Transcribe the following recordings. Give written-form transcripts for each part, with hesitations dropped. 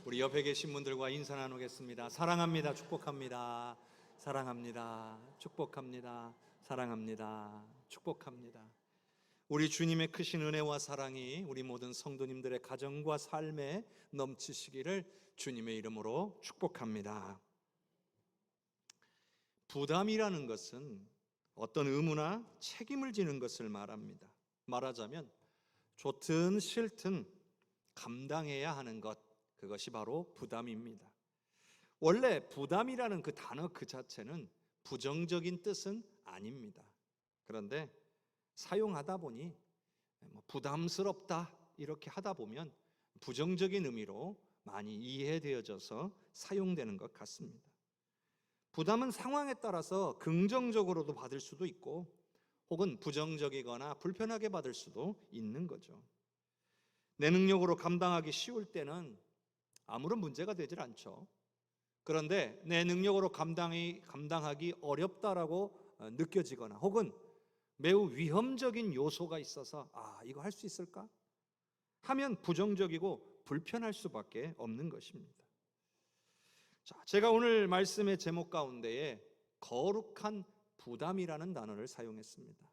우리 옆에 계신 분들과 인사 나누겠습니다. 사랑합니다. 축복합니다. 사랑합니다. 축복합니다. 사랑합니다. 축복합니다. 우리 주님의 크신 은혜와 사랑이 우리 모든 성도님들의 가정과 삶에 넘치시기를 주님의 이름으로 축복합니다. 부담이라는 것은 어떤 의무나 책임을 지는 것을 말합니다. 말하자면 좋든 싫든 감당해야 하는 것, 그것이 바로 부담입니다. 원래 부담이라는 그 단어 그 자체는 부정적인 뜻은 아닙니다. 그런데 사용하다 보니 부담스럽다 이렇게 하다 보면 부정적인 의미로 많이 이해되어져서 사용되는 것 같습니다. 부담은 상황에 따라서 긍정적으로도 받을 수도 있고 혹은 부정적이거나 불편하게 받을 수도 있는 거죠. 내 능력으로 감당하기 쉬울 때는 아무런 문제가 되질 않죠. 그런데 내 능력으로 감당하기 어렵다라고 느껴지거나 혹은 매우 위험적인 요소가 있어서 이거 할 수 있을까? 하면 부정적이고 불편할 수밖에 없는 것입니다. 자, 제가 오늘 말씀의 제목 가운데에 거룩한 부담이라는 단어를 사용했습니다.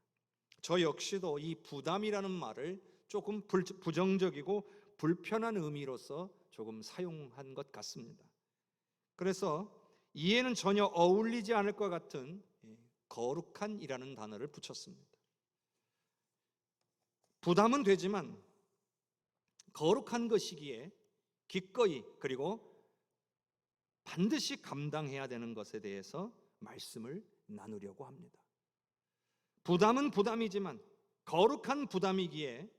저 역시도 이 부담이라는 말을 조금 부정적이고 불편한 의미로서 조금 사용한 것 같습니다. 그래서 이해는 전혀 어울리지 않을 것 같은 거룩한이라는 단어를 붙였습니다. 부담은 되지만 거룩한 것이기에 기꺼이 그리고 반드시 감당해야 되는 것에 대해서 말씀을 나누려고 합니다. 부담은 부담이지만 거룩한 부담이기에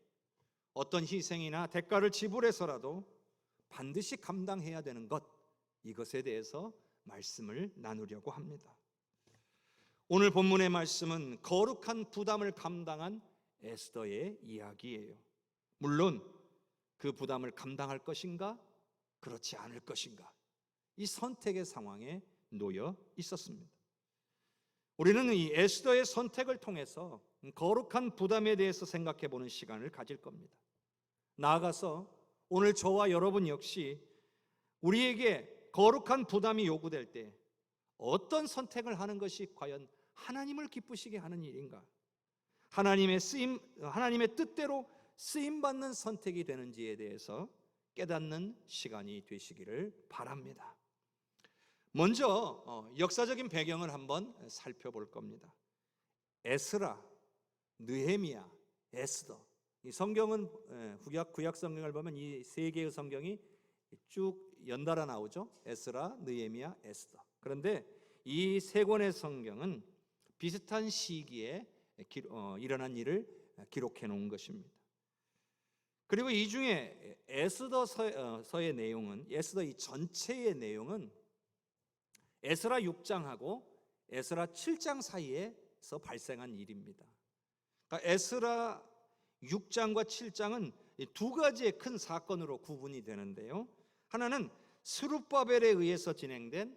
어떤 희생이나 대가를 지불해서라도 반드시 감당해야 되는 것, 이것에 대해서 말씀을 나누려고 합니다. 오늘 본문의 말씀은 거룩한 부담을 감당한 에스더의 이야기예요. 물론 그 부담을 감당할 것인가 그렇지 않을 것인가, 이 선택의 상황에 놓여 있었습니다. 우리는 이 에스더의 선택을 통해서 거룩한 부담에 대해서 생각해 보는 시간을 가질 겁니다. 나아가서 오늘 저와 여러분 역시 우리에게 거룩한 부담이 요구될 때 어떤 선택을 하는 것이 과연 하나님을 기쁘시게 하는 일인가? 하나님의 뜻대로 쓰임받는 선택이 되는지에 대해서 깨닫는 시간이 되시기를 바랍니다. 먼저 역사적인 배경을 한번 살펴볼 겁니다. 에스라, 느헤미야, 에스더. 이 성경은 구약 성경을 보면 이 세 개의 성경이 쭉 연달아 나오죠. 에스라, 느헤미야, 에스더. 그런데 이 세 권의 성경은 비슷한 시기에 일어난 일을 기록해 놓은 것입니다. 그리고 이 중에 에스더서의 내용은, 에스더 이 전체의 내용은 에스라 6장하고 에스라 7장 사이에서 발생한 일입니다. 그러니까 에스라 6장과 7장은 두 가지의 큰 사건으로 구분이 되는데요. 하나는 스룹바벨에 의해서 진행된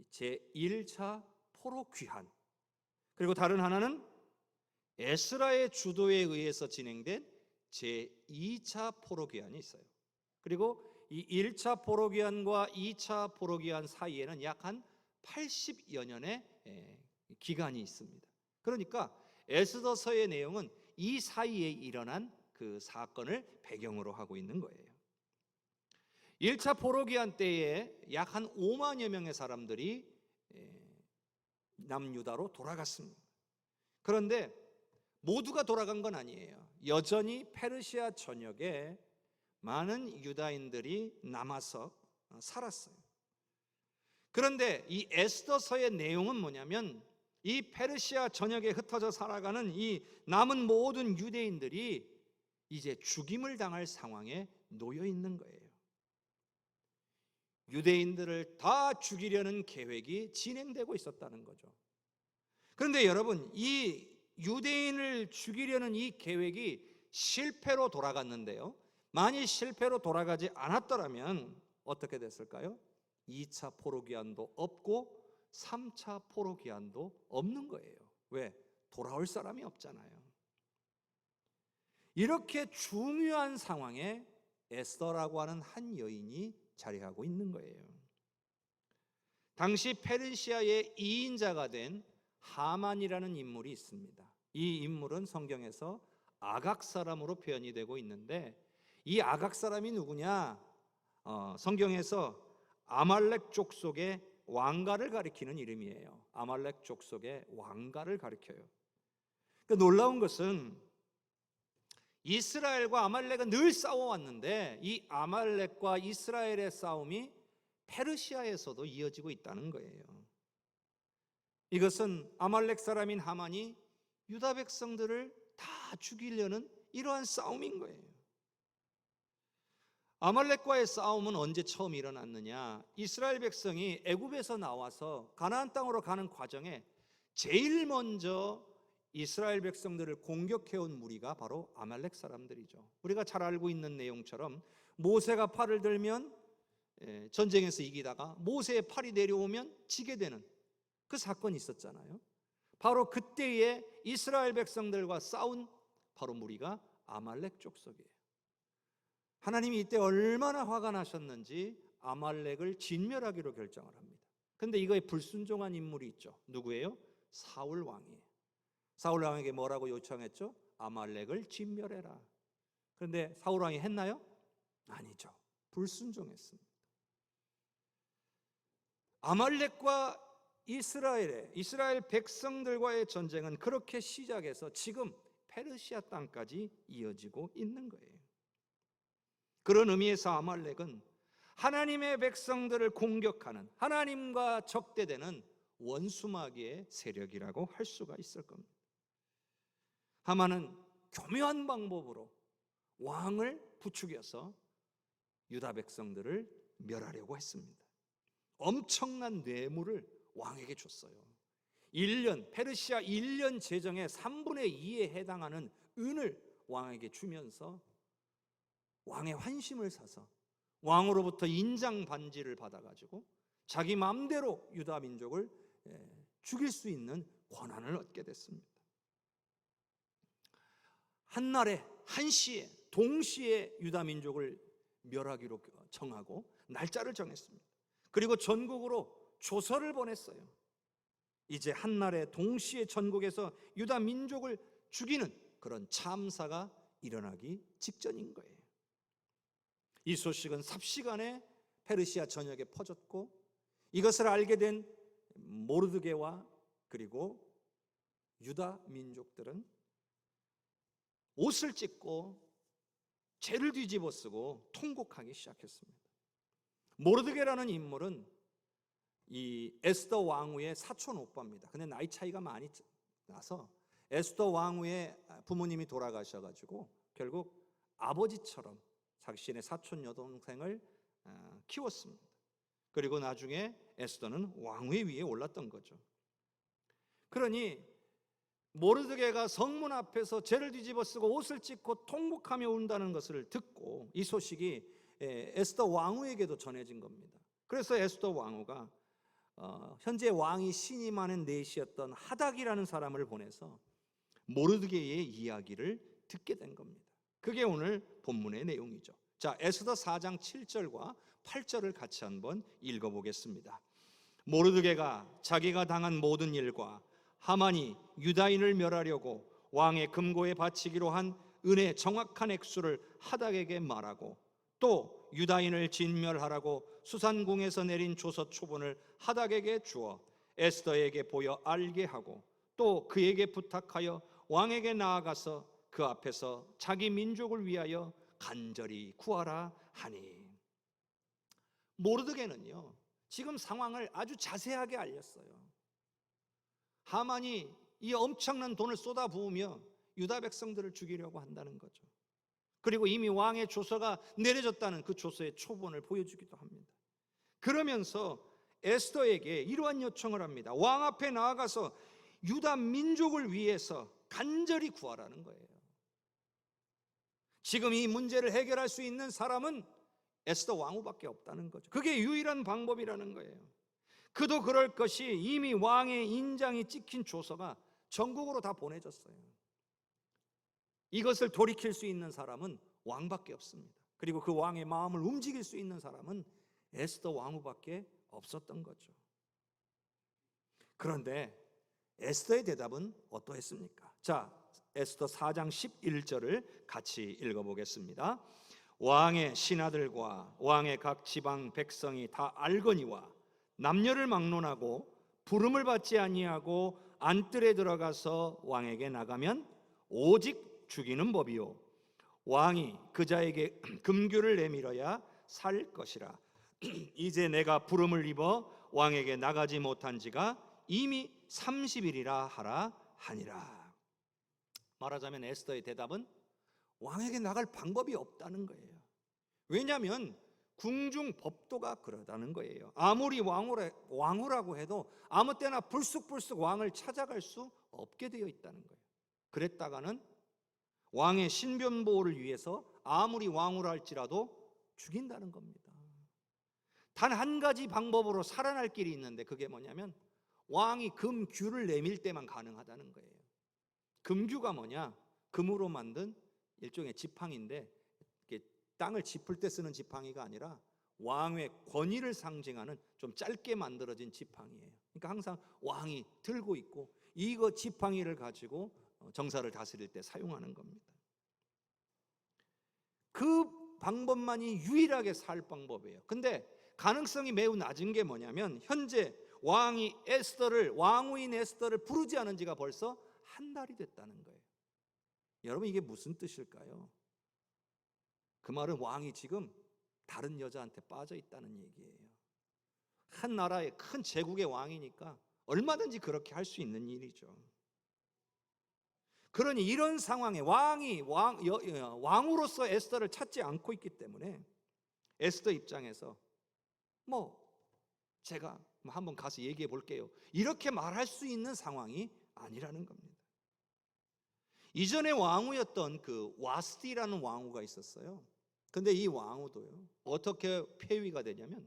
제1차 포로 귀환, 그리고 다른 하나는 에스라의 주도에 의해서 진행된 제2차 포로 귀환이 있어요. 그리고 이 1차 포로 귀환과 2차 포로 귀환 사이에는 약 한 80여 년의 기간이 있습니다. 그러니까 에스더서의 내용은 이 사이에 일어난 그 사건을 배경으로 하고 있는 거예요. 1차 포로 귀환 때에 약 한 5만여 명의 사람들이 남유다로 돌아갔습니다. 그런데 모두가 돌아간 건 아니에요. 여전히 페르시아 전역에 많은 유다인들이 남아서 살았어요. 그런데 이 에스더서의 내용은 뭐냐면 이 페르시아 전역에 흩어져 살아가는 이 남은 모든 유대인들이 이제 죽임을 당할 상황에 놓여 있는 거예요. 유대인들을 다 죽이려는 계획이 진행되고 있었다는 거죠. 그런데 여러분, 이 유대인을 죽이려는 이 계획이 실패로 돌아갔는데요, 만일 실패로 돌아가지 않았더라면 어떻게 됐을까요? 2차 포로 귀환도 없고 3차 포로 귀환도 없는 거예요. 왜? 돌아올 사람이 없잖아요. 이렇게 중요한 상황에 에스더라고 하는 한 여인이 자리하고 있는 거예요. 당시 페르시아의 2인자가 된 하만이라는 인물이 있습니다. 이 인물은 성경에서 아각 사람으로 표현이 되고 있는데, 이 아각 사람이 누구냐? 성경에서 아말렉 족속의 왕가를 가리키는 이름이에요. 아말렉 족속의 왕가를 가리켜요. 그러니까 놀라운 것은 이스라엘과 아말렉은 늘 싸워왔는데, 이 아말렉과 이스라엘의 싸움이 페르시아에서도 이어지고 있다는 거예요. 이것은 아말렉 사람인 하만이 유다 백성들을 다 죽이려는 이러한 싸움인 거예요. 아말렉과의 싸움은 언제 처음 일어났느냐? 이스라엘 백성이 애굽에서 나와서 가나안 땅으로 가는 과정에 제일 먼저 이스라엘 백성들을 공격해온 무리가 바로 아말렉 사람들이죠. 우리가 잘 알고 있는 내용처럼 모세가 팔을 들면 전쟁에서 이기다가 모세의 팔이 내려오면 지게 되는 그 사건이 있었잖아요. 바로 그때에 이스라엘 백성들과 싸운 바로 무리가 아말렉 족속이에요. 하나님이 이때 얼마나 화가 나셨는지 아말렉을 진멸하기로 결정을 합니다. 그런데 이거에 불순종한 인물이 있죠. 누구예요? 사울 왕이에요. 사울 왕에게 뭐라고 요청했죠? 아말렉을 진멸해라. 그런데 사울 왕이 했나요? 아니죠. 불순종했습니다. 아말렉과 이스라엘 백성들과의 전쟁은 그렇게 시작해서 지금 페르시아 땅까지 이어지고 있는 거예요. 그런 의미에서 아말렉은 하나님의 백성들을 공격하는, 하나님과 적대되는 원수마귀의 세력이라고 할 수가 있을 겁니다. 하만은 교묘한 방법으로 왕을 부추겨서 유다 백성들을 멸하려고 했습니다. 엄청난 뇌물을 왕에게 줬어요. 페르시아 1년 재정의 3분의 2에 해당하는 은을 왕에게 주면서 왕의 환심을 사서 왕으로부터 인장 반지를 받아가지고 자기 마음대로 유다 민족을 죽일 수 있는 권한을 얻게 됐습니다. 한날에 한시에 동시에 유다 민족을 멸하기로 정하고 날짜를 정했습니다. 그리고 전국으로 조서를 보냈어요. 이제 한날에 동시에 전국에서 유다 민족을 죽이는 그런 참사가 일어나기 직전인 거예요. 이 소식은 삽시간에 페르시아 전역에 퍼졌고, 이것을 알게 된 모르드게와 그리고 유다 민족들은 옷을 찢고 죄를 뒤집어 쓰고 통곡하기 시작했습니다. 모르드게라는 인물은 이 에스더 왕후의 사촌 오빠입니다. 근데 나이 차이가 많이 나서 에스더 왕후의 부모님이 돌아가셔가지고 결국 아버지처럼 자신의 사촌 여동생을 키웠습니다. 그리고 나중에 에스더는 왕위 위에 올랐던 거죠. 그러니 모르드게가 성문 앞에서 죄를 뒤집어 쓰고 옷을 찢고 통곡하며 운다는 것을 듣고 이 소식이 에스더 왕후에게도 전해진 겁니다. 그래서 에스더 왕후가 현재 왕이 신임하는 내시였던 하닥이라는 사람을 보내서 모르드게의 이야기를 듣게 된 겁니다. 그게 오늘 본문의 내용이죠. 자, 에스더 4장 7절과 8절을 같이 한번 읽어보겠습니다. 모르드게가 자기가 당한 모든 일과 하만이 유다인을 멸하려고 왕의 금고에 바치기로 한 은의 정확한 액수를 하닥에게 말하고, 또 유다인을 진멸하라고 수산궁에서 내린 조서 초본을 하닥에게 주어 에스더에게 보여 알게 하고, 또 그에게 부탁하여 왕에게 나아가서 그 앞에서 자기 민족을 위하여 간절히 구하라 하니. 모르드게는요, 지금 상황을 아주 자세하게 알렸어요. 하만이 이 엄청난 돈을 쏟아부으며 유다 백성들을 죽이려고 한다는 거죠. 그리고 이미 왕의 조서가 내려졌다는 그 조서의 초본을 보여주기도 합니다. 그러면서 에스더에게 이러한 요청을 합니다. 왕 앞에 나아가서 유다 민족을 위해서 간절히 구하라는 거예요. 지금 이 문제를 해결할 수 있는 사람은 에스더 왕후밖에 없다는 거죠. 그게 유일한 방법이라는 거예요. 그도 그럴 것이 이미 왕의 인장이 찍힌 조서가 전국으로 다 보내졌어요. 이것을 돌이킬 수 있는 사람은 왕밖에 없습니다. 그리고 그 왕의 마음을 움직일 수 있는 사람은 에스더 왕후밖에 없었던 거죠. 그런데 에스더의 대답은 어떠했습니까? 자, 에스더 4장 11절을 같이 읽어보겠습니다. 왕의 신하들과 왕의 각 지방 백성이 다 알거니와 남녀를 막론하고 부름을 받지 아니하고 안뜰에 들어가서 왕에게 나가면 오직 죽이는 법이요 왕이 그 자에게 금규를 내밀어야 살 것이라. 이제 내가 부름을 입어 왕에게 나가지 못한 지가 이미 30일이라 하라 하니라. 말하자면 에스더의 대답은 왕에게 나갈 방법이 없다는 거예요. 왜냐하면 궁중 법도가 그러다는 거예요. 아무리 왕후라고 해도 아무 때나 불쑥불쑥 왕을 찾아갈 수 없게 되어 있다는 거예요. 그랬다가는 왕의 신변 보호를 위해서 아무리 왕후라 할지라도 죽인다는 겁니다. 단 한 가지 방법으로 살아날 길이 있는데 그게 뭐냐면 왕이 금규를 내밀 때만 가능하다는 거예요. 금규가 뭐냐? 금으로 만든 일종의 지팡이인데 땅을 짚을 때 쓰는 지팡이가 아니라 왕의 권위를 상징하는 좀 짧게 만들어진 지팡이예요. 그러니까 항상 왕이 들고 있고 이거 지팡이를 가지고 정사를 다스릴 때 사용하는 겁니다. 그 방법만이 유일하게 살 방법이에요. 근데 가능성이 매우 낮은 게 뭐냐면 현재 왕이 왕후인 에스더를 부르지 않은 지가 벌써 한 달이 됐다는 거예요. 여러분 이게 무슨 뜻일까요? 그 말은 왕이 지금 다른 여자한테 빠져 있다는 얘기예요. 한 나라의 큰 제국의 왕이니까 얼마든지 그렇게 할 수 있는 일이죠. 그러니 이런 상황에 왕으로서 에스더를 찾지 않고 있기 때문에 에스더 입장에서 제가 한번 가서 얘기해 볼게요, 이렇게 말할 수 있는 상황이 아니라는 겁니다. 이전에 왕후였던 그 와스티라는 왕후가 있었어요. 근데 이 왕후도요 어떻게 폐위가 되냐면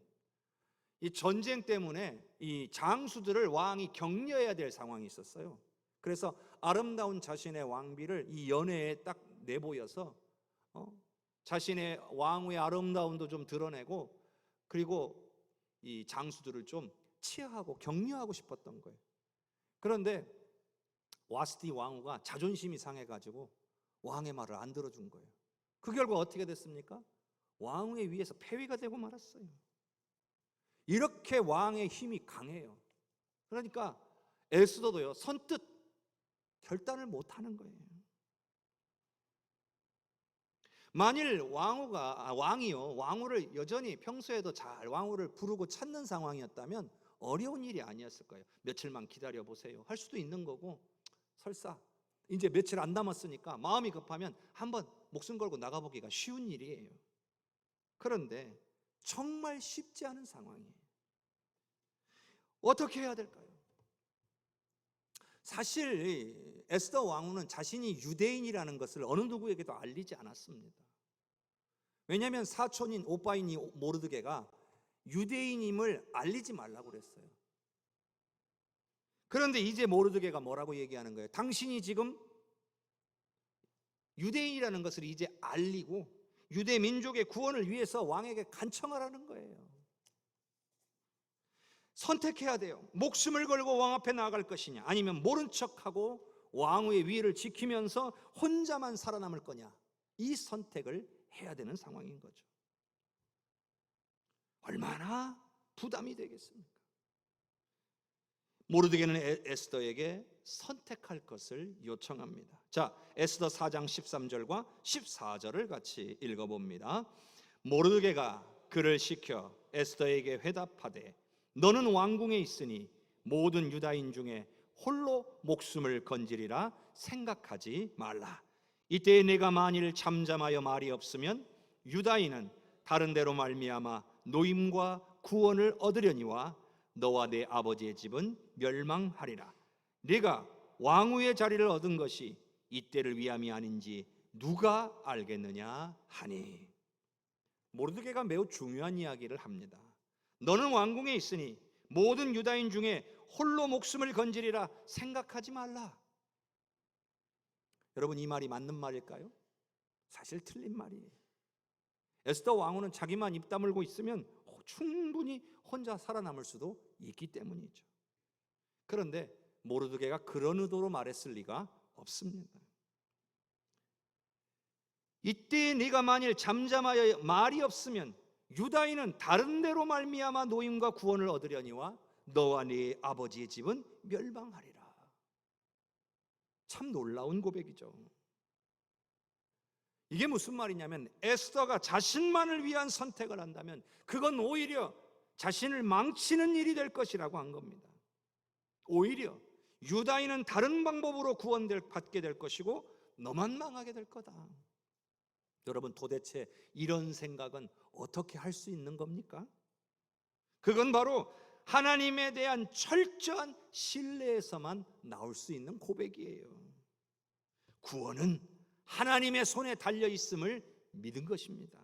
이 전쟁 때문에 이 장수들을 왕이 격려해야 될 상황이 있었어요. 그래서 아름다운 자신의 왕비를 이 연회에 딱 내보여서 자신의 왕후의 아름다움도 좀 드러내고 그리고 이 장수들을 좀 치하하고 격려하고 싶었던 거예요. 그런데 와스티 왕후가 자존심이 상해가지고 왕의 말을 안 들어준 거예요. 그 결과 어떻게 됐습니까? 왕의 위에서 폐위가 되고 말았어요. 이렇게 왕의 힘이 강해요. 그러니까 에스더도요 선뜻 결단을 못하는 거예요. 만일 왕이요 왕후를 여전히 평소에도 잘 왕후를 부르고 찾는 상황이었다면 어려운 일이 아니었을 거예요. 며칠만 기다려 보세요 할 수도 있는 거고, 설사 이제 며칠 안 남았으니까 마음이 급하면 한번 목숨 걸고 나가보기가 쉬운 일이에요. 그런데 정말 쉽지 않은 상황이에요. 어떻게 해야 될까요? 사실 에스더 왕후는 자신이 유대인이라는 것을 어느 누구에게도 알리지 않았습니다. 왜냐하면 사촌인 오빠인 이 모르드게가 유대인임을 알리지 말라고 그랬어요. 그런데 이제 모르드게가 뭐라고 얘기하는 거예요? 당신이 지금 유대인이라는 것을 이제 알리고 유대 민족의 구원을 위해서 왕에게 간청하라는 거예요. 선택해야 돼요. 목숨을 걸고 왕 앞에 나아갈 것이냐, 아니면 모른 척하고 왕후의 위를 지키면서 혼자만 살아남을 거냐, 이 선택을 해야 되는 상황인 거죠. 얼마나 부담이 되겠습니까? 모르드게는 에스더에게 선택할 것을 요청합니다. 자, 에스더 4장 13절과 14절을 같이 읽어봅니다. 모르드게가 그를 시켜 에스더에게 회답하되 너는 왕궁에 있으니 모든 유다인 중에 홀로 목숨을 건지리라 생각하지 말라. 이때에 내가 만일 잠잠하여 말이 없으면 유다인은 다른 데로 말미암아 노임과 구원을 얻으려니와 너와 내 아버지의 집은 멸망하리라. 네가 왕후의 자리를 얻은 것이 이때를 위함이 아닌지 누가 알겠느냐 하니. 모르드게가 매우 중요한 이야기를 합니다. 너는 왕궁에 있으니 모든 유다인 중에 홀로 목숨을 건지리라 생각하지 말라. 여러분, 이 말이 맞는 말일까요? 사실 틀린 말이에요. 에스더 왕후는 자기만 입 다물고 있으면 충분히 혼자 살아남을 수도 있기 때문이죠. 그런데 모르드게가 그런 의도로 말했을 리가 없습니다. 이때 네가 만일 잠잠하여 말이 없으면 유다인은 다른 데로 말미암아 노임과 구원을 얻으려니와 너와 네 아버지의 집은 멸망하리라. 참 놀라운 고백이죠. 이게 무슨 말이냐면 에스더가 자신만을 위한 선택을 한다면 그건 오히려 자신을 망치는 일이 될 것이라고 한 겁니다. 오히려 유다인은 다른 방법으로 구원받게 될 것이고 너만 망하게 될 거다. 여러분, 도대체 이런 생각은 어떻게 할 수 있는 겁니까? 그건 바로 하나님에 대한 철저한 신뢰에서만 나올 수 있는 고백이에요. 구원은 하나님의 손에 달려 있음을 믿은 것입니다.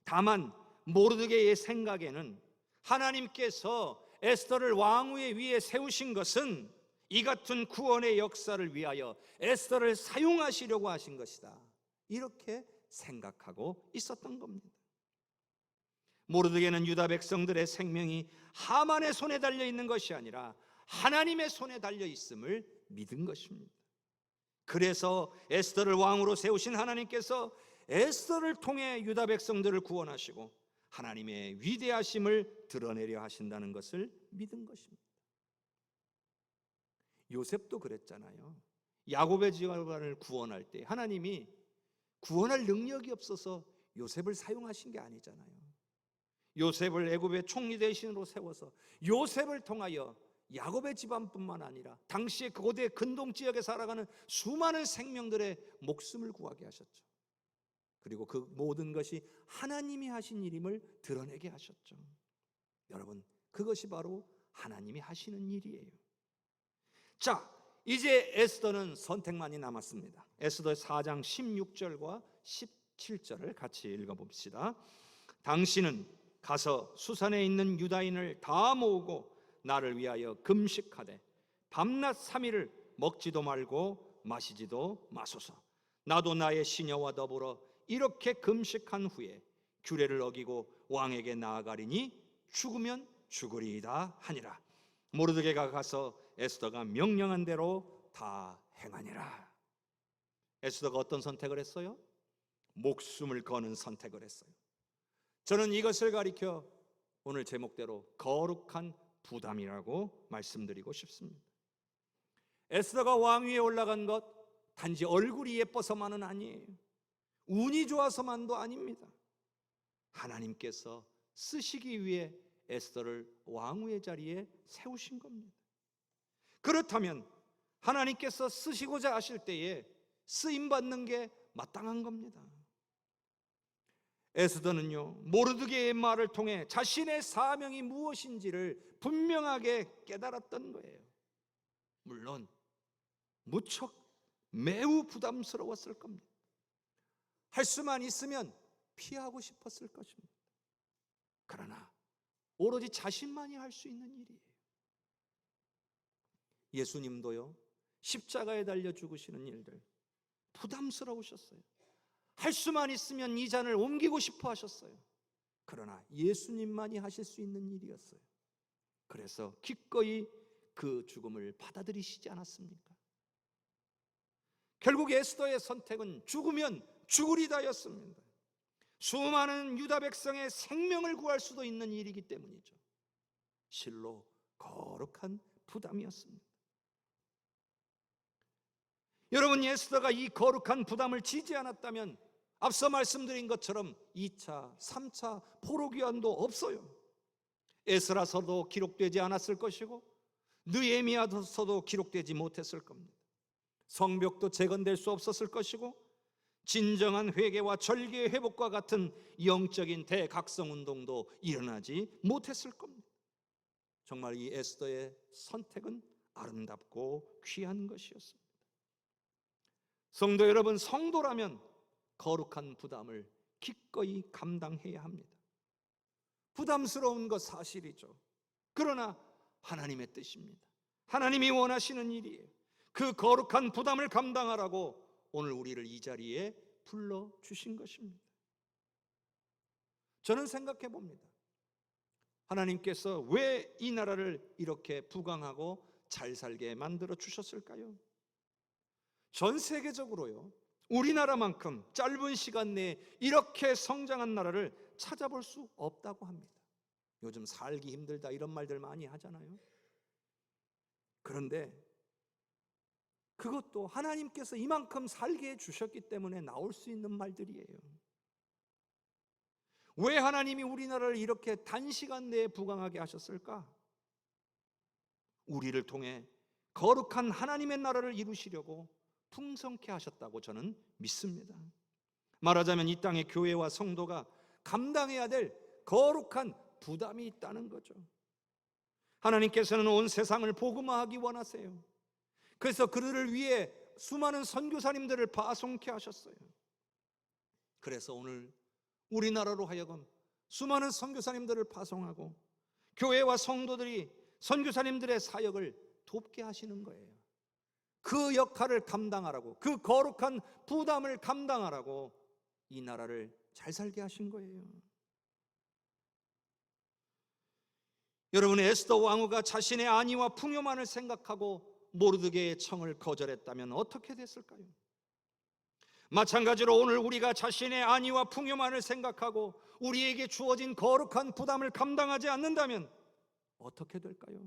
다만 모르드게의 생각에는 하나님께서 에스더를 왕위에 위에 세우신 것은 이 같은 구원의 역사를 위하여 에스더를 사용하시려고 하신 것이다, 이렇게 생각하고 있었던 겁니다. 모르드게는 유다 백성들의 생명이 하만의 손에 달려 있는 것이 아니라 하나님의 손에 달려 있음을 믿은 것입니다. 그래서 에스더를 왕으로 세우신 하나님께서 에스더를 통해 유다 백성들을 구원하시고 하나님의 위대하심을 드러내려 하신다는 것을 믿은 것입니다. 요셉도 그랬잖아요. 야곱의 집안을 구원할 때 하나님이 구원할 능력이 없어서 요셉을 사용하신 게 아니잖아요. 요셉을 애굽의 총리 대신으로 세워서 요셉을 통하여 야곱의 집안뿐만 아니라 당시에 고대 근동 지역에 살아가는 수많은 생명들의 목숨을 구하게 하셨죠. 그리고 그 모든 것이 하나님이 하신 일임을 드러내게 하셨죠. 여러분, 그것이 바로 하나님이 하시는 일이에요. 자, 이제 에스더는 선택만이 남았습니다. 에스더 4장 16절과 17절을 같이 읽어봅시다. 당신은 가서 수산에 있는 유다인을 다 모으고 나를 위하여 금식하되 밤낮 3일을 먹지도 말고 마시지도 마소서. 나도 나의 시녀와 더불어 이렇게 금식한 후에 규례를 어기고 왕에게 나아가리니 죽으면 죽으리이다 하니라. 모르드게가 가서 에스더가 명령한 대로 다 행하니라. 에스더가 어떤 선택을 했어요? 목숨을 거는 선택을 했어요. 저는 이것을 가리켜 오늘 제목대로 거룩한 부담이라고 말씀드리고 싶습니다. 에스더가 왕위에 올라간 것 단지 얼굴이 예뻐서만은 아니에요. 운이 좋아서만도 아닙니다. 하나님께서 쓰시기 위해 에스더를 왕후의 자리에 세우신 겁니다. 그렇다면 하나님께서 쓰시고자 하실 때에 쓰임받는 게 마땅한 겁니다. 에스더는요, 모르드게의 말을 통해 자신의 사명이 무엇인지를 분명하게 깨달았던 거예요. 물론 무척 매우 부담스러웠을 겁니다. 할 수만 있으면 피하고 싶었을 것입니다. 그러나 오로지 자신만이 할 수 있는 일이에요. 예수님도요, 십자가에 달려 죽으시는 일들 부담스러우셨어요. 할 수만 있으면 이 잔을 옮기고 싶어 하셨어요. 그러나 예수님만이 하실 수 있는 일이었어요. 그래서 기꺼이 그 죽음을 받아들이시지 않았습니까? 결국 에스더의 선택은 죽으면 죽으리다였습니다. 수많은 유다 백성의 생명을 구할 수도 있는 일이기 때문이죠. 실로 거룩한 부담이었습니다. 여러분, 에스더가 이 거룩한 부담을 지지 않았다면 앞서 말씀드린 것처럼 2차, 3차 포로귀환도 없어요. 에스라서도 기록되지 않았을 것이고 느헤미야서도 기록되지 못했을 겁니다. 성벽도 재건될 수 없었을 것이고 진정한 회개와 절개의 회복과 같은 영적인 대각성운동도 일어나지 못했을 겁니다. 정말 이 에스더의 선택은 아름답고 귀한 것이었습니다. 성도 여러분, 성도라면 거룩한 부담을 기꺼이 감당해야 합니다. 부담스러운 것 사실이죠. 그러나 하나님의 뜻입니다. 하나님이 원하시는 일이에요. 그 거룩한 부담을 감당하라고 오늘 우리를 이 자리에 불러주신 것입니다. 저는 생각해 봅니다. 하나님께서 왜 이 나라를 이렇게 부강하고 잘 살게 만들어 주셨을까요? 전 세계적으로요, 우리나라만큼 짧은 시간 내에 이렇게 성장한 나라를 찾아볼 수 없다고 합니다. 요즘 살기 힘들다 이런 말들 많이 하잖아요. 그런데 그것도 하나님께서 이만큼 살게 해주셨기 때문에 나올 수 있는 말들이에요. 왜 하나님이 우리나라를 이렇게 단시간 내에 부강하게 하셨을까? 우리를 통해 거룩한 하나님의 나라를 이루시려고 풍성케 하셨다고 저는 믿습니다. 말하자면 이 땅의 교회와 성도가 감당해야 될 거룩한 부담이 있다는 거죠. 하나님께서는 온 세상을 복음화하기 원하세요. 그래서 그들을 위해 수많은 선교사님들을 파송케 하셨어요. 그래서 오늘 우리나라로 하여금 수많은 선교사님들을 파송하고 교회와 성도들이 선교사님들의 사역을 돕게 하시는 거예요. 그 역할을 감당하라고, 그 거룩한 부담을 감당하라고 이 나라를 잘 살게 하신 거예요. 여러분, 에스더 왕후가 자신의 안위와 풍요만을 생각하고 모르드게의 청을 거절했다면 어떻게 됐을까요? 마찬가지로 오늘 우리가 자신의 안위와 풍요만을 생각하고 우리에게 주어진 거룩한 부담을 감당하지 않는다면 어떻게 될까요?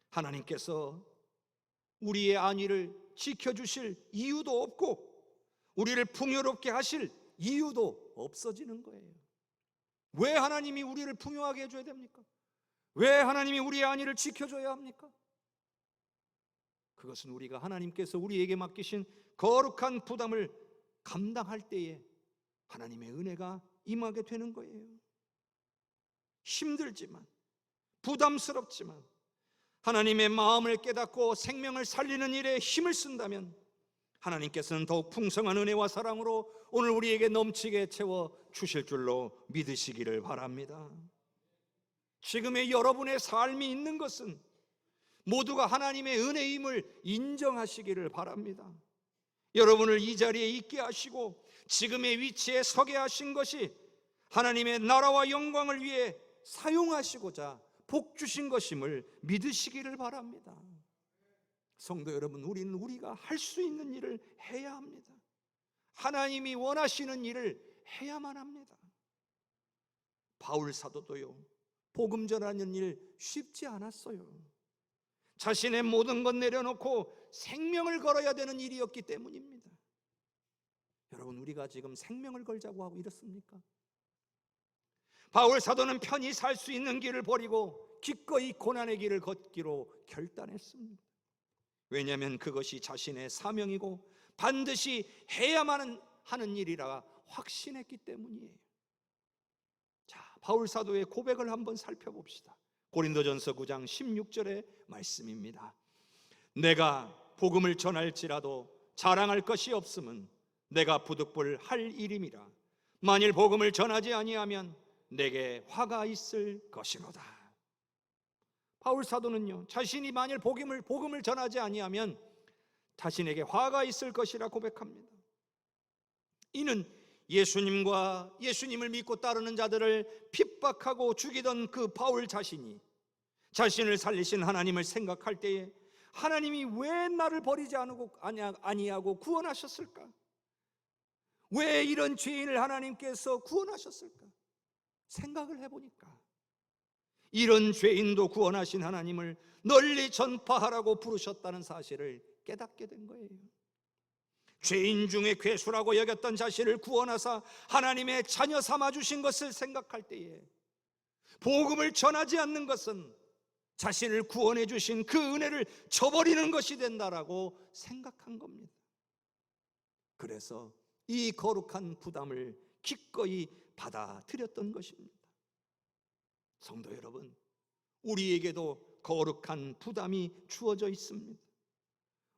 하나님께서 우리의 안위를 지켜주실 이유도 없고 우리를 풍요롭게 하실 이유도 없어지는 거예요. 왜 하나님이 우리를 풍요하게 해줘야 됩니까? 왜 하나님이 우리의 안위를 지켜줘야 합니까? 그것은 우리가 하나님께서 우리에게 맡기신 거룩한 부담을 감당할 때에 하나님의 은혜가 임하게 되는 거예요. 힘들지만, 부담스럽지만 하나님의 마음을 깨닫고 생명을 살리는 일에 힘을 쓴다면 하나님께서는 더욱 풍성한 은혜와 사랑으로 오늘 우리에게 넘치게 채워 주실 줄로 믿으시기를 바랍니다. 지금의 여러분의 삶이 있는 것은 모두가 하나님의 은혜임을 인정하시기를 바랍니다. 여러분을 이 자리에 있게 하시고 지금의 위치에 서게 하신 것이 하나님의 나라와 영광을 위해 사용하시고자 복 주신 것임을 믿으시기를 바랍니다. 성도 여러분, 우리는 우리가 할 수 있는 일을 해야 합니다. 하나님이 원하시는 일을 해야만 합니다. 바울 사도도요, 복음 전하는 일 쉽지 않았어요. 자신의 모든 것 내려놓고 생명을 걸어야 되는 일이었기 때문입니다. 여러분, 우리가 지금 생명을 걸자고 하고 이렇습니까? 바울 사도는 편히 살 수 있는 길을 버리고 기꺼이 고난의 길을 걷기로 결단했습니다. 왜냐하면 그것이 자신의 사명이고 반드시 해야만 하는 일이라 확신했기 때문이에요. 자, 바울 사도의 고백을 한번 살펴봅시다. 고린도전서 9장 16절의 말씀입니다. 내가 복음을 전할지라도 자랑할 것이 없음은 내가 부득불 할 일임이라. 만일 복음을 전하지 아니하면 내게 화가 있을 것이로다. 바울 사도는요, 자신이 만일 복음을 전하지 아니하면 자신에게 화가 있을 것이라 고백합니다. 이는 예수님을 믿고 따르는 자들을 핍박하고 죽이던 그 바울 자신이 자신을 살리신 하나님을 생각할 때에 하나님이 왜 나를 버리지 아니하고 구원하셨을까? 왜 이런 죄인을 하나님께서 구원하셨을까? 생각을 해보니까 이런 죄인도 구원하신 하나님을 널리 전파하라고 부르셨다는 사실을 깨닫게 된 거예요. 죄인 중에 괴수라고 여겼던 자신을 구원하사 하나님의 자녀 삼아주신 것을 생각할 때에 복음을 전하지 않는 것은 자신을 구원해 주신 그 은혜를 저버리는 것이 된다라고 생각한 겁니다. 그래서 이 거룩한 부담을 기꺼이 받아들였던 것입니다. 성도 여러분, 우리에게도 거룩한 부담이 주어져 있습니다.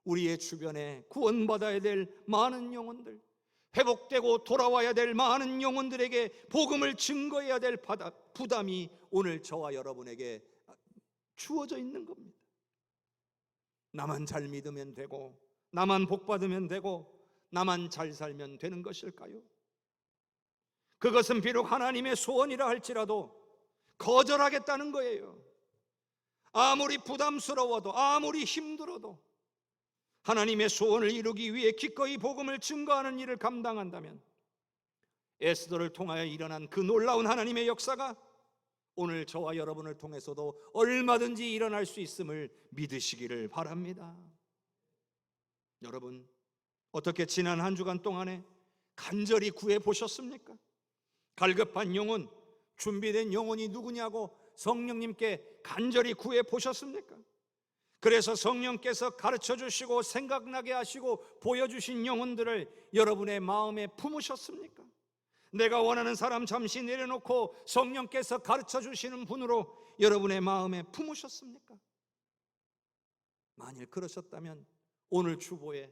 우리의 주변에 구원받아야 될 많은 영혼들, 회복되고 돌아와야 될 많은 영혼들에게 복음을 증거해야 될 부담이 오늘 저와 여러분에게 주어져 있는 겁니다. 나만 잘 믿으면 되고, 나만 복 받으면 되고, 나만 잘 살면 되는 것일까요? 그것은 비록 하나님의 소원이라 할지라도 거절하겠다는 거예요. 아무리 부담스러워도, 아무리 힘들어도 하나님의 소원을 이루기 위해 기꺼이 복음을 증거하는 일을 감당한다면 에스더를 통하여 일어난 그 놀라운 하나님의 역사가 오늘 저와 여러분을 통해서도 얼마든지 일어날 수 있음을 믿으시기를 바랍니다. 여러분, 어떻게 지난 한 주간 동안에 간절히 구해 보셨습니까? 갈급한 영혼, 준비된 영혼이 누구냐고 성령님께 간절히 구해 보셨습니까? 그래서 성령께서 가르쳐 주시고 생각나게 하시고 보여주신 영혼들을 여러분의 마음에 품으셨습니까? 내가 원하는 사람 잠시 내려놓고 성령께서 가르쳐 주시는 분으로 여러분의 마음에 품으셨습니까? 만일 그러셨다면 오늘 주보에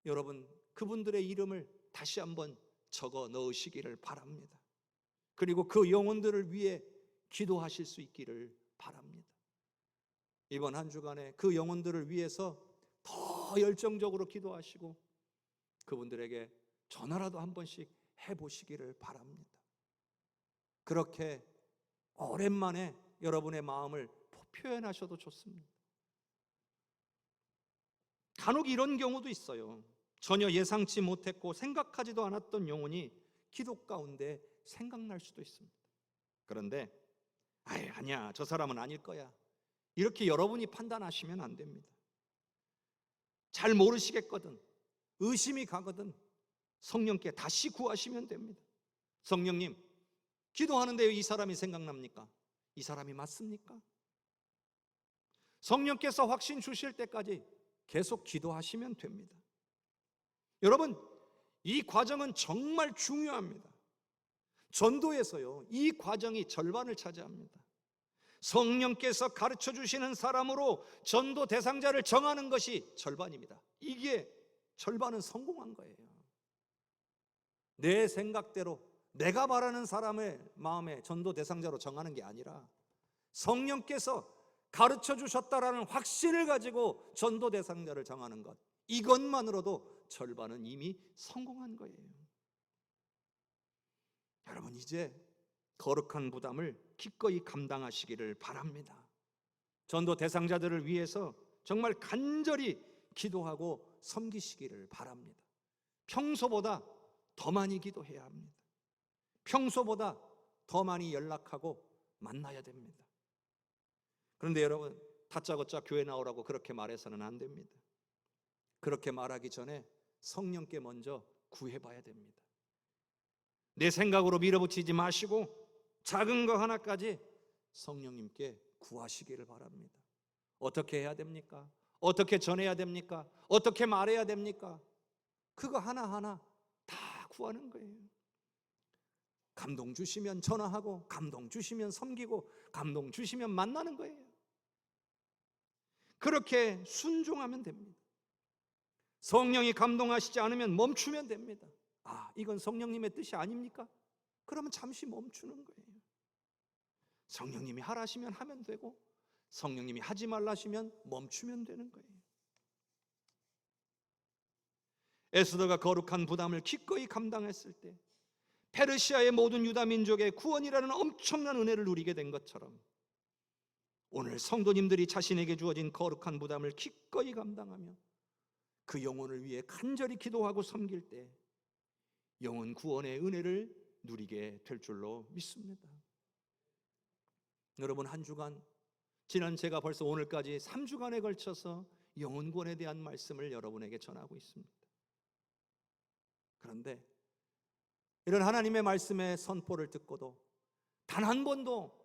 여러분 그분들의 이름을 다시 한번 적어 넣으시기를 바랍니다. 그리고 그 영혼들을 위해 기도하실 수 있기를 바랍니다. 이번 한 주간에 그 영혼들을 위해서 더 열정적으로 기도하시고 그분들에게 전화라도 한 번씩 해보시기를 바랍니다. 그렇게 오랜만에 여러분의 마음을 표현하셔도 좋습니다. 간혹 이런 경우도 있어요. 전혀 예상치 못했고 생각하지도 않았던 영혼이 기도 가운데 생각날 수도 있습니다. 그런데 아니야, 저 사람은 아닐 거야, 이렇게 여러분이 판단하시면 안 됩니다. 잘 모르시겠거든, 의심이 가거든 성령께 다시 구하시면 됩니다. 성령님, 기도하는데 왜 이 사람이 생각납니까? 이 사람이 맞습니까? 성령께서 확신 주실 때까지 계속 기도하시면 됩니다. 여러분, 이 과정은 정말 중요합니다. 전도에서요, 이 과정이 절반을 차지합니다. 성령께서 가르쳐 주시는 사람으로 전도 대상자를 정하는 것이 절반입니다. 이게 절반은 성공한 거예요. 내 생각대로 내가 바라는 사람의 마음에 전도 대상자로 정하는 게 아니라 성령께서 가르쳐 주셨다라는 확신을 가지고 전도 대상자를 정하는 것, 이것만으로도 절반은 이미 성공한 거예요. 여러분, 이제 거룩한 부담을 기꺼이 감당하시기를 바랍니다. 전도 대상자들을 위해서 정말 간절히 기도하고 섬기시기를 바랍니다. 평소보다 더 많이 기도해야 합니다. 평소보다 더 많이 연락하고 만나야 됩니다. 그런데 여러분, 다짜고짜 교회 나오라고 그렇게 말해서는 안 됩니다. 그렇게 말하기 전에 성령께 먼저 구해봐야 됩니다. 내 생각으로 밀어붙이지 마시고 작은 거 하나까지 성령님께 구하시기를 바랍니다. 어떻게 해야 됩니까? 어떻게 전해야 됩니까? 어떻게 말해야 됩니까? 그거 하나하나 다 구하는 거예요. 감동 주시면 전화하고, 감동 주시면 섬기고, 감동 주시면 만나는 거예요. 그렇게 순종하면 됩니다. 성령이 감동하시지 않으면 멈추면 됩니다. 이건 성령님의 뜻이 아닙니까? 그러면 잠시 멈추는 거예요. 성령님이 하라시면 하면 되고, 성령님이 하지 말라시면 멈추면 되는 거예요. 에스더가 거룩한 부담을 기꺼이 감당했을 때 페르시아의 모든 유다 민족의 구원이라는 엄청난 은혜를 누리게 된 것처럼 오늘 성도님들이 자신에게 주어진 거룩한 부담을 기꺼이 감당하며 그 영혼을 위해 간절히 기도하고 섬길 때 영혼 구원의 은혜를 누리게 될 줄로 믿습니다. 여러분, 한 주간, 지난 제가 벌써 오늘까지 3주간에 걸쳐서 영혼 구원에 대한 말씀을 여러분에게 전하고 있습니다. 그런데 이런 하나님의 말씀의 선포를 듣고도 단 한 번도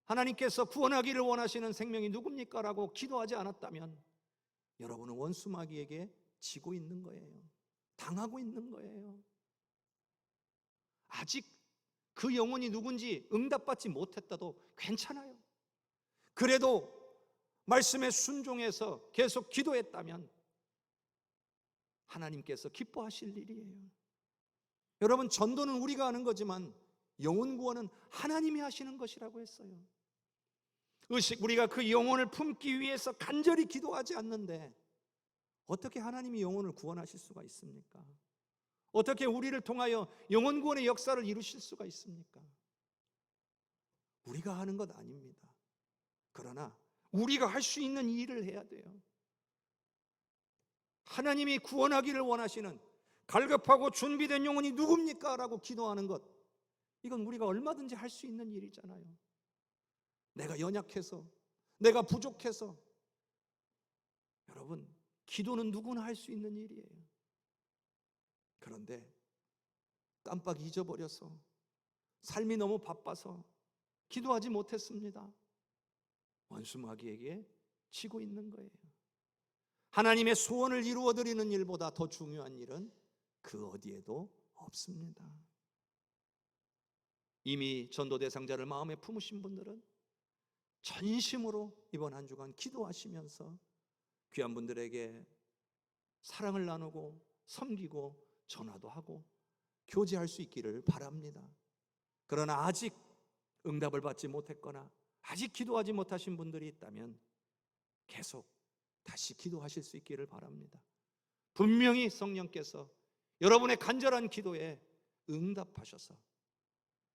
하나님께서 구원하기를 원하시는 생명이 누굽니까? 라고 기도하지 않았다면 여러분은 원수마귀에게 지고 있는 거예요. 당하고 있는 거예요. 아직 그 영혼이 누군지 응답받지 못했다도 괜찮아요. 그래도 말씀에 순종해서 계속 기도했다면 하나님께서 기뻐하실 일이에요. 여러분, 전도는 우리가 하는 거지만 영혼 구원은 하나님이 하시는 것이라고 했어요. 우리가 그 영혼을 품기 위해서 간절히 기도하지 않는데 어떻게 하나님이 영혼을 구원하실 수가 있습니까? 어떻게 우리를 통하여 영혼 구원의 역사를 이루실 수가 있습니까? 우리가 하는 것 아닙니다. 그러나 우리가 할 수 있는 일을 해야 돼요. 하나님이 구원하기를 원하시는 갈급하고 준비된 영혼이 누굽니까? 라고 기도하는 것, 이건 우리가 얼마든지 할 수 있는 일이잖아요. 내가 연약해서, 내가 부족해서. 여러분, 기도는 누구나 할 수 있는 일이에요. 그런데 깜빡 잊어버려서, 삶이 너무 바빠서 기도하지 못했습니다. 원수 마귀에게 치고 있는 거예요. 하나님의 소원을 이루어드리는 일보다 더 중요한 일은 그 어디에도 없습니다. 이미 전도 대상자를 마음에 품으신 분들은 전심으로 이번 한 주간 기도하시면서 귀한 분들에게 사랑을 나누고 섬기고 전화도 하고 교제할 수 있기를 바랍니다. 그러나 아직 응답을 받지 못했거나 아직 기도하지 못하신 분들이 있다면 계속 다시 기도하실 수 있기를 바랍니다. 분명히 성령께서 여러분의 간절한 기도에 응답하셔서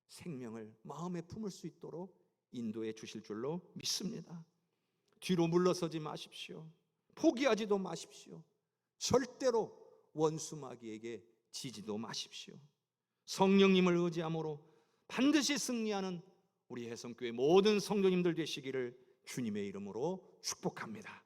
생명을 마음에 품을 수 있도록 인도해 주실 줄로 믿습니다. 뒤로 물러서지 마십시오. 포기하지도 마십시오. 절대로 원수 마귀에게 지지도 마십시오. 성령님을 의지함으로 반드시 승리하는 우리 해성교회 모든 성도님들 되시기를 주님의 이름으로 축복합니다.